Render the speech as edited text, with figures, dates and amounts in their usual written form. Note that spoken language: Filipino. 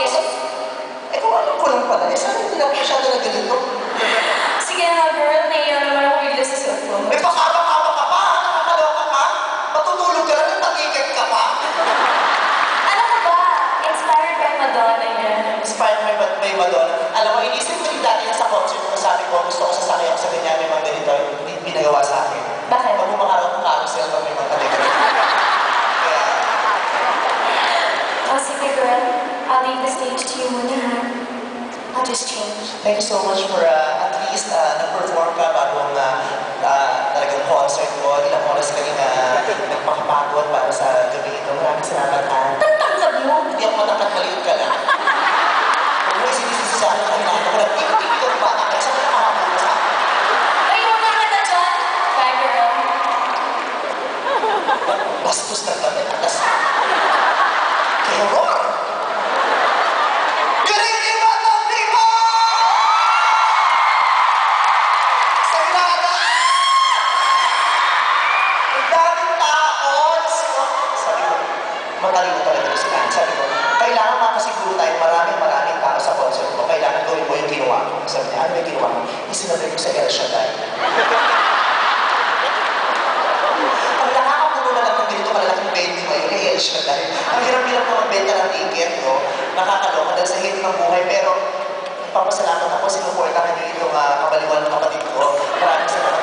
Yes. Eh kung alam ko lang pala, eh sana hindi ako masyado na ganito. Sige nga, girl. Naiya naman ako bigla sa cellphone. May pakaba-kaba ka pa, nakakaloka ka. Matutulog ka lang, nagtatikit ka pa. Ano ka ba? Inspired by Madonna yan. Inspired by Madonna. Alam mo, inisip ko yung dati sa concert ko, sabi ko, gusto ko sasakay ako sa kanya, may mga ganito, pinagawa sa akin. Bakit? Pag bumakaraw ng carousel, pag may mga ganito. Kaya, Oh, sige, girl. I'll leave the stage to you muna, ha? I'll just change. thank you so much for at least nag-perform ka bagong talagang concert ko. Ilang oras ka rin nagpakapagod para sa gabi ito. Maraming salamat ha. Tantangkad mo! Hindi ako matangkad, maliit ka lang. Huwag mo isinisisi sa akin ang inaano ko na tingin-tingin ko ang bata kaya sa mga nakahabol ka sa akin. Ay, huwag ka na dyan! Bye, girl. Bastos na kami. Alas. Kaya roar! Good evening, Batang People! Sa Ilaga! Ang daming tao! Sabi ko, matalino talaga ito si Ann. Sabi ko, kailangan makasiguro tayo maraming tao sa concert ko. Kailangan gawin mo yung ginawa ko. Sabi niya, ano yung ginawa mo? Isinabay ko sa El Shaddai. Ang nakakapuno na lang kung ganito kalalaking venue ngayon, eh, El Shaddai. Ang hirap-hirap na magbenta ng ticket, no? Nakakaloka dahil sa hit ng buhay, pero nagpapasalamat ako, sinuportahan niyo itong kabaliwan ng kapatid ko. Maraming salamat